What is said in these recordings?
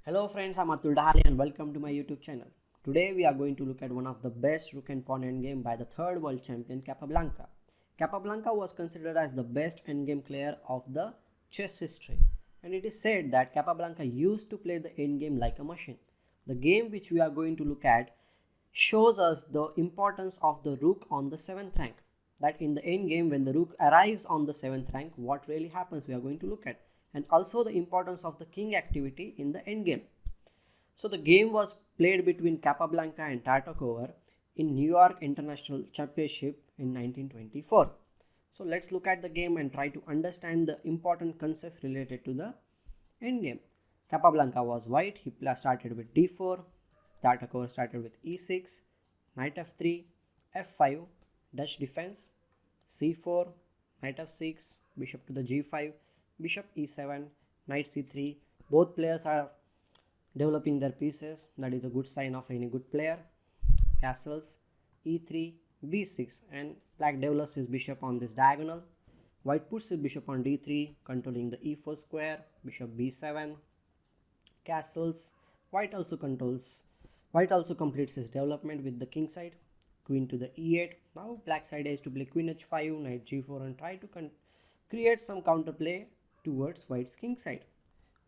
Hello friends, I'm Atul Dahale and welcome to my YouTube channel. Today we are going to look at one of the best Rook and Pawn endgame by the third world champion Capablanca. Capablanca was considered as the best endgame player of the chess history, and it is said that Capablanca used to play the endgame like a machine. The game which we are going to look at shows us the importance of the rook on the 7th rank. That in the endgame, when the rook arrives on the 7th rank, what really happens we are going to look at, and also the importance of the king activity in the endgame. So the game was played between Capablanca and Tartakower in New York International Championship in 1924. So let's look at the game and try to understand the important concepts related to the endgame. Capablanca was white. He started with d4. Tartakower started with e6, knight f3, f5, Dutch defense, c4, knight f6, bishop to the g5, bishop e7, knight c3. Both players are developing their pieces. That is a good sign of any good player. Castles, e3, b6, and black develops his bishop on this diagonal. White puts his bishop on d3, controlling the e4 square, bishop b7, castles. White also completes his development with the king side, queen to the e8. Now black side is to play queen h5, knight g4, and try to create some counterplay towards white's king side.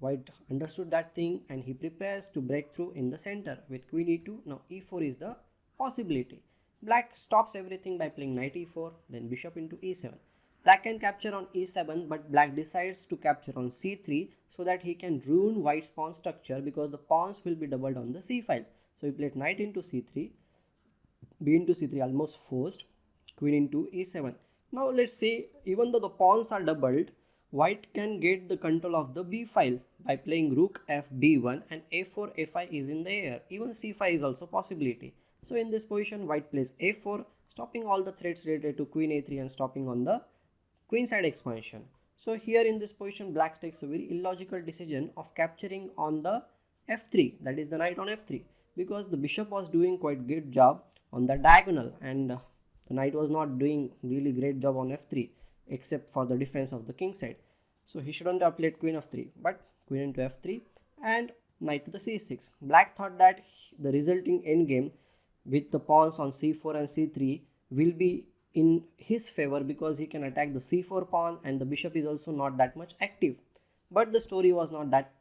White understood that thing and he prepares to break through in the center with queen e2. Now e4 is the possibility. Black stops everything by playing knight e4, then bishop into e7. Black can capture on e7, but black decides to capture on c3 so that he can ruin white's pawn structure, because the pawns will be doubled on the c file. So he played knight into c3, b into c3 almost forced, queen into e7. Now let's say, even though the pawns are doubled, white can get the control of the b file by playing rook fb1, and a4 a5 is in the air. Even c5 is also possibility. So in this position, white plays a4, stopping all the threats related to queen a3 and stopping on the queen side expansion. So here in this position, black takes a very illogical decision of capturing on the f3, that is the knight on f3, because the bishop was doing quite good job on the diagonal, and the knight was not doing really great job on f3 except for the defense of the king side. So he shouldn't have played queen f3, but queen into f3 and knight to the c6. Black thought that the resulting endgame with the pawns on c4 and c3 will be in his favor, because he can attack the c4 pawn and the bishop is also not that much active. But the story was not that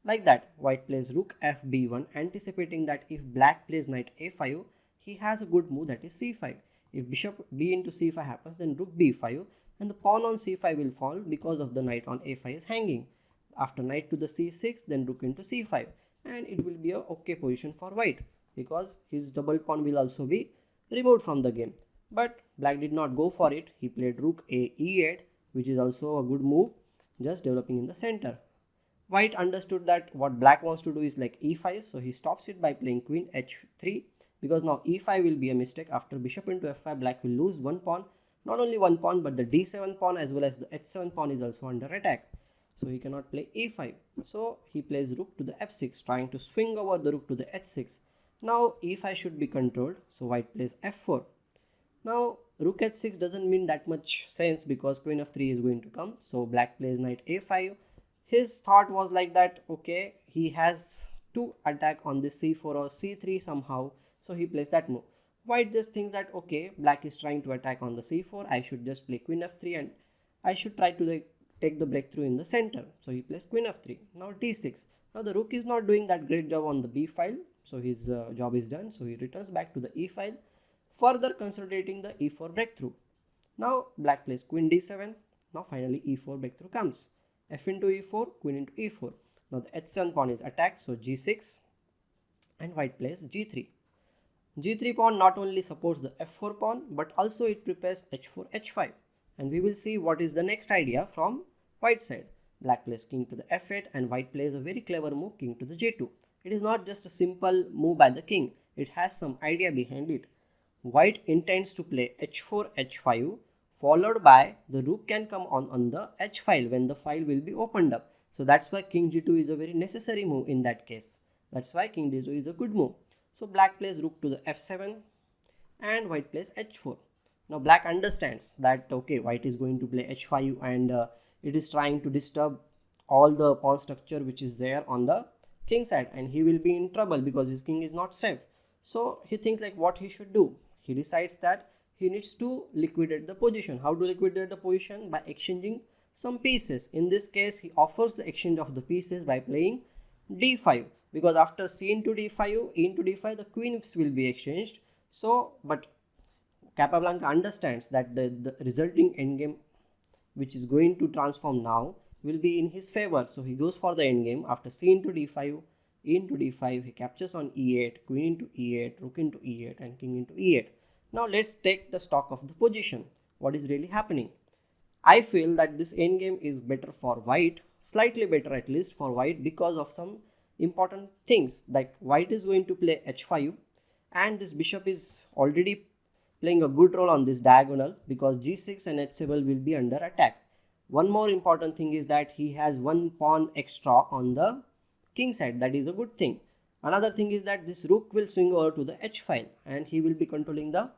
like that. White plays rook fb1, anticipating that if black plays knight a5, he has a good move, that is c5. If bishop b into c5 happens, then rook b5, and the pawn on c5 will fall because of the knight on a5 is hanging. After knight to the c6, then rook into c5, and it will be a okay position for white, because his double pawn will also be removed from the game. But black did not go for it. He played rook a e8, which is also a good move, just developing in the center. White understood that what black wants to do is like e5, so he stops it by playing queen h3, because now e5 will be a mistake. After bishop into f5, black will lose one pawn. Not only one pawn, but the d7 pawn as well as the h7 pawn is also under attack, so he cannot play e5. So he plays rook to the f6, trying to swing over the rook to the h6. Now e5 should be controlled, so white plays f4. Now rook h6 doesn't mean that much sense, because queen f3 is going to come. So black plays knight a5. His thought was like that, okay, he has to attack on this c4 or c3 somehow, so he plays that move. White just thinks that, okay, black is trying to attack on the c4, I should just play queen f3 and I should try to take the breakthrough in the center. So he plays queen f3. Now d6. Now the rook is not doing that great job on the b file, so his job is done. So he returns back to the e file, further consolidating the e4 breakthrough. Now black plays queen d7. Now finally e4 breakthrough comes. F into e4, queen into e4. Now the h7 pawn is attacked, so g6, and white plays g3. G3 pawn not only supports the f4 pawn, but also it prepares h4 h5, and we will see what is the next idea from white side. Black plays king to the f8, and white plays a very clever move, king to the j2. It is not just a simple move by the king, it has some idea behind it. White intends to play h4 h5, followed by the rook can come on the h file when the file will be opened up. So that's why king g2 is a very necessary move in that case. That's why king d2 is a good move. So black plays rook to the f7 and white plays h4. Now black understands that, okay, white is going to play h5 and it is trying to disturb all the pawn structure which is there on the king side, and he will be in trouble because his king is not safe. So he thinks like what he should do. He decides that he needs to liquidate the position. How to liquidate the position? By exchanging some pieces. In this case, he offers the exchange of the pieces by playing d5, because after c into d5, e into d5, the queens will be exchanged. So, but Capablanca understands that the resulting endgame, which is going to transform now, will be in his favor. So he goes for the endgame. After c into d5, e into d5, he captures on e8, queen into e8, rook into e8, and king into e8. Now let's take the stock of the position. What is really happening? I feel that this endgame is better for white, slightly better at least for white, because of some important things. Like white is going to play h5, and this bishop is already playing a good role on this diagonal because g6 and h7 will be under attack. One more important thing is that he has one pawn extra on the king side. That is a good thing. Another thing is that this rook will swing over to the h file, and he will be controlling the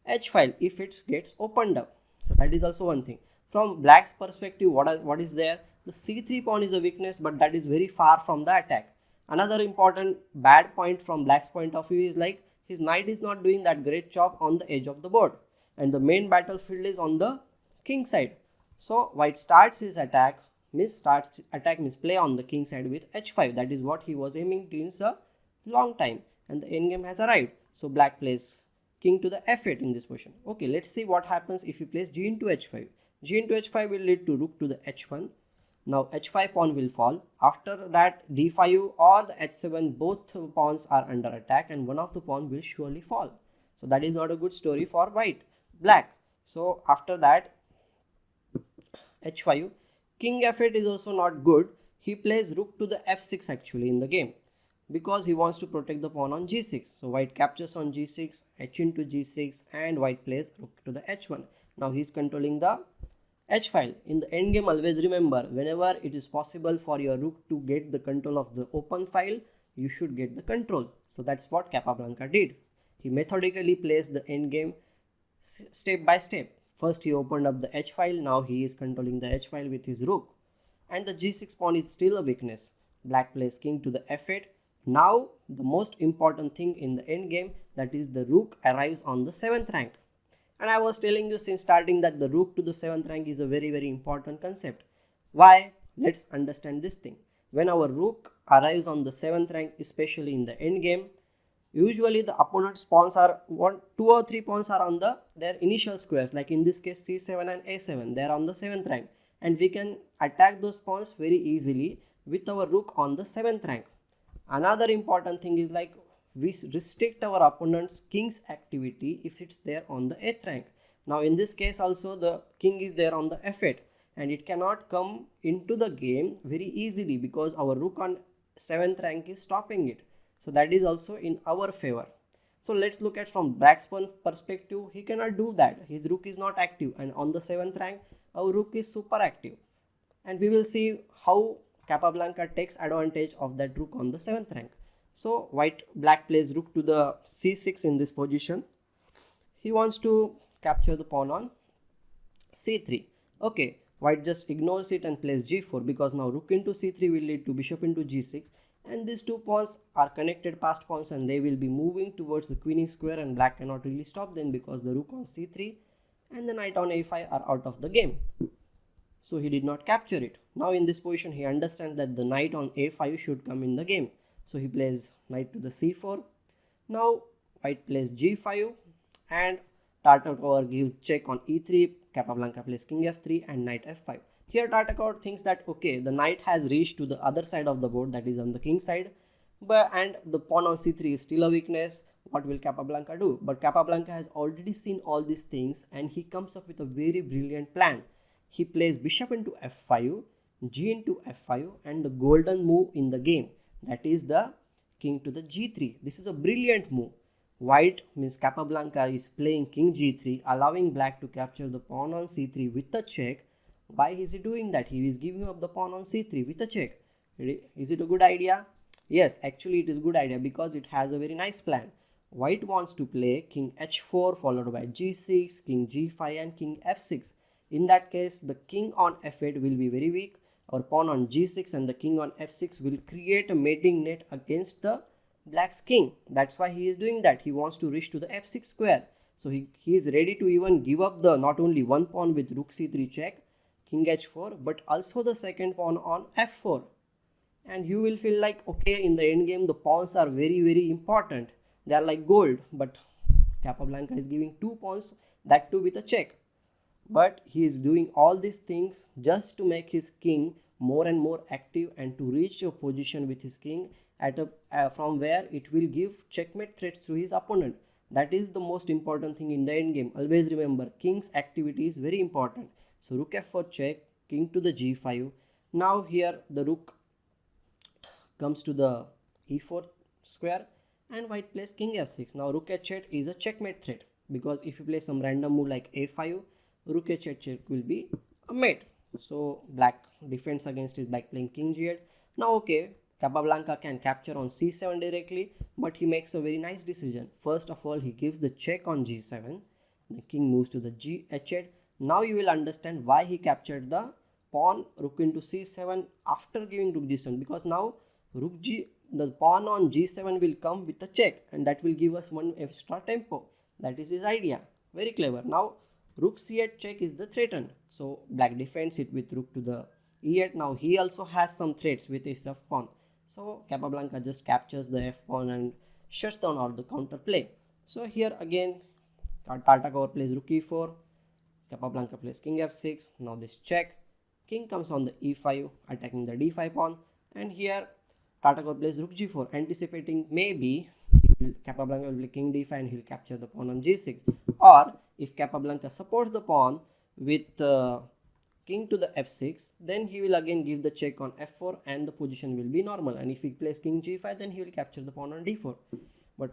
h file if it gets opened up. So that is also one thing. From black's perspective, what is there? The c3 pawn is a weakness, but that is very far from the attack. Another important bad point from black's point of view is like his knight is not doing that great job on the edge of the board, and the main battlefield is on the king side. So white starts his attack, means play on the king side with h5. That is what he was aiming since a long time, and the endgame has arrived. So black plays king to the f8 in this position. Okay, let's see what happens if he plays g into h5. G into h5 will lead to rook to the h1. Now h5 pawn will fall. After that d5 or the h7, both pawns are under attack, and one of the pawn will surely fall. So that is not a good story for black. So after that h5, king f8 is also not good. He plays rook to the f6 actually in the game, because he wants to protect the pawn on g6. So white captures on g6, h into g6, and white plays rook to the h1. Now he is controlling the h file. In the end game, always remember, whenever it is possible for your rook to get the control of the open file, you should get the control. So that's what Capablanca did. He methodically placed the end game step by step. First he opened up the h file. Now he is controlling the h file with his rook, and the g6 pawn is still a weakness. Black plays king to the f8. Now the most important thing in the end game, that is the rook arrives on the 7th rank. And I was telling you since starting that the rook to the 7th rank is a very important concept. Why? Let's understand this thing. When our rook arrives on the 7th rank, especially in the end game, usually the opponent's pawns are 2 or 3 pawns are on their initial squares. Like in this case c7 and a7, they are on the 7th rank, and we can attack those pawns very easily with our rook on the 7th rank. Another important thing is like we restrict our opponent's king's activity if it's there on the 8th rank. Now in this case also the king is there on the f8, and it cannot come into the game very easily because our rook on 7th rank is stopping it. So that is also in our favor. So let's look at from black's perspective. He cannot do that. His rook is not active, and on the 7th rank our rook is super active, and we will see how Capablanca takes advantage of that rook on the 7th rank. So black plays rook to the c6 in this position. He wants to capture the pawn on c3. Okay, white just ignores it and plays g4, because now rook into c3 will lead to bishop into g6, and these two pawns are connected passed pawns, and they will be moving towards the queening square, and black cannot really stop them because the rook on c3 and the knight on a5 are out of the game. So he did not capture it. Now in this position he understands that the knight on a5 should come in the game. So he plays knight to the c4. Now white plays g5, and Tartakower gives check on e3. Capablanca plays king f3 and knight f5. Here Tartakower thinks that okay, the knight has reached to the other side of the board, that is on the king side, and the pawn on c3 is still a weakness. What will Capablanca do? But Capablanca has already seen all these things, and he comes up with a very brilliant plan. He plays bishop into f5, g into f5, and the golden move in the game, that is the king to the g3. This is a brilliant move. White means Capablanca is playing king g3, allowing black to capture the pawn on c3 with a check. Why is he doing that? He is giving up the pawn on c3 with a check. Is it a good idea? Yes, actually it is a good idea because it has a very nice plan. White wants to play king h4 followed by g6, king g5 and king f6. In that case, the king on f8 will be very weak. our pawn on g6 and the king on f6 will create a mating net against the black's king. That's why he is doing that. He wants to reach to the f6 square. So he is ready to even give up the not only one pawn with rook c3 check, king h4, but also the second pawn on f4. And you will feel like, okay, in the endgame the pawns are very important. They are like gold, but Capablanca is giving 2 pawns, that too with a check. But he is doing all these things just to make his king more and more active and to reach a position with his king at a from where it will give checkmate threats to his opponent. That is the most important thing in the endgame. Always remember, king's activity is very important. So rook f4 check, king to the g5. Now here the rook comes to the e4 square and white plays king f6. Now rook h8 is a checkmate threat, because if you play some random move like a5, rook h8 check will be a mate. So black defends against it by playing king g8. Now okay, Capablanca can capture on c7 directly, but he makes a very nice decision. First of all, he gives the check on g7. The king moves to the h8. Now you will understand why he captured the pawn rook into c7 after giving rook g7, because now the pawn on g7 will come with a check, and that will give us one extra tempo. That is his idea. Very clever. Now rook c8 check is the threatened. So black defends it with rook to the e8. Now he also has some threats with his f pawn. So Capablanca just captures the f pawn and shuts down all the counter play. So here again Tartakower plays rook e4. Capablanca plays king f6. Now this check. King comes on the e5, attacking the d5 pawn. And here Tartakower plays rook g4, anticipating maybe Capablanca will play king d5 and he'll capture the pawn on g6. Or if Capablanca supports the pawn with king to the f6, then he will again give the check on f4 and the position will be normal. And if he plays king g5, then he will capture the pawn on d4. But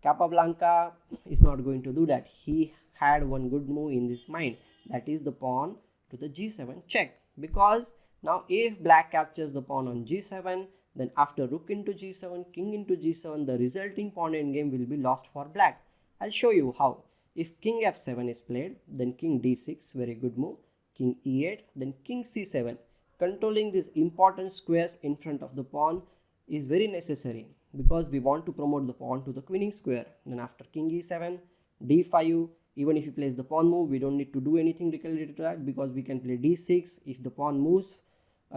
Capablanca is not going to do that. He had one good move in his mind, that is the pawn to the g7 check. Because now if black captures the pawn on g7, then after rook into g7, king into g7, the resulting pawn endgame will be lost for black. I'll show you how. If king f7 is played, then king d6, very good move, king e8, then king c7. Controlling these important squares in front of the pawn is very necessary, because we want to promote the pawn to the queening square. Then after king e7, d5, even if he plays the pawn move, we don't need to do anything related to that, because we can play d6. If the pawn moves,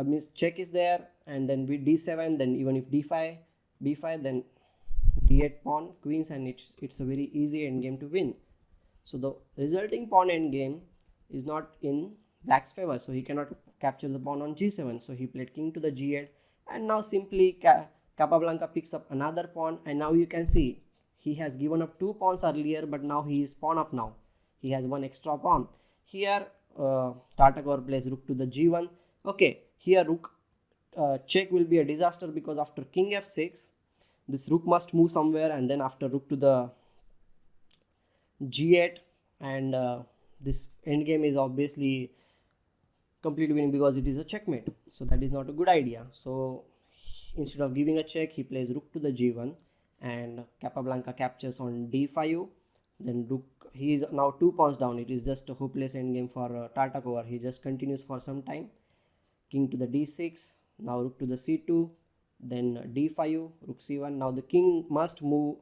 means check is there, and then with d7, then even if d5, b5, then d8 pawn queens, and it's a very easy endgame to win. So the resulting pawn endgame is not in black's favor, so he cannot capture the pawn on g7. So he played king to the g8, and now simply Capablanca picks up another pawn, and now you can see he has given up 2 pawns earlier, but now he is pawn up now. He has one extra pawn. Here Tartakower plays rook to the g1. Okay, here rook check will be a disaster, because after king f6, this rook must move somewhere, and then after rook to the g8, and this endgame is obviously completely winning because it is a checkmate. So that is not a good idea. So instead of giving a check, he plays rook to the g1, and Capablanca captures on d5. Then rook, he is now 2 pawns down. It is just a hopeless endgame for Tartakower. He just continues for some time. King to the d6, now rook to the c2, then d5, rook c1. Now the king must move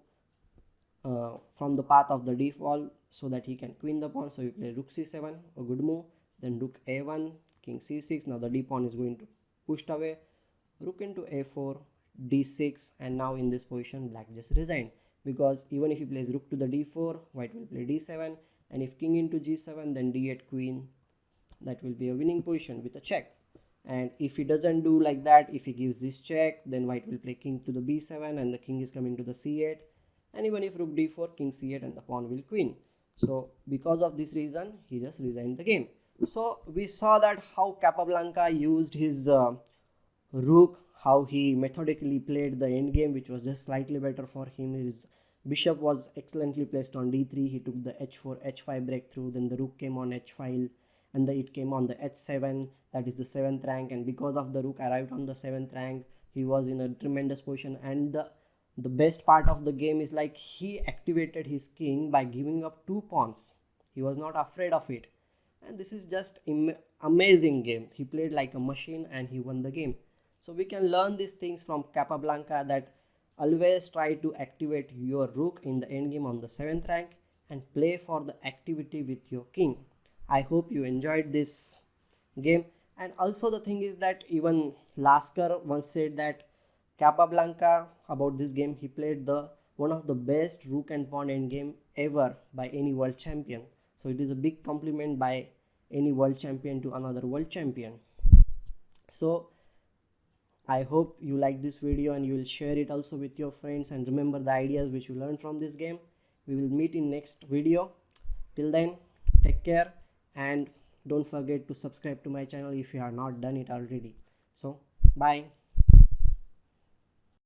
from the path of the d wall so that he can queen the pawn. So you play rook c7, a good move. Then rook a1, king c6. Now the d pawn is going to pushed away. Rook into a4, d6, and now in this position black just resigned, because even if he plays rook to the d4, white will play d7, and if king into g7, then d8 queen. That will be a winning position with a check. And if he doesn't do like that, if he gives this check, then white will play king to the b7, and the king is coming to the c8. And even if rook d4, king c8, and the pawn will queen. So because of this reason, he just resigned the game. So we saw that how Capablanca used his rook, how he methodically played the endgame, which was just slightly better for him. His bishop was excellently placed on d3. He took the h4, h5 breakthrough. Then the rook came on h5, and it came on the h7. That is the 7th rank. And because of the rook arrived on the 7th rank, he was in a tremendous position. And the best part of the game is like he activated his king by giving up 2 pawns. He was not afraid of it. And this is just amazing game. He played like a machine and he won the game. So we can learn these things from Capablanca, that always try to activate your rook in the endgame on the 7th rank and play for the activity with your king. I hope you enjoyed this game. And also the thing is that even Lasker once said that Capablanca, about this game, he played the one of the best rook and pawn endgame ever by any world champion. So it is a big compliment by any world champion to another world champion. So I hope you like this video and you will share it also with your friends, and remember the ideas which you learned from this game. We will meet in next video. Till then, take care and don't forget to subscribe to my channel if you have not done it already. So bye.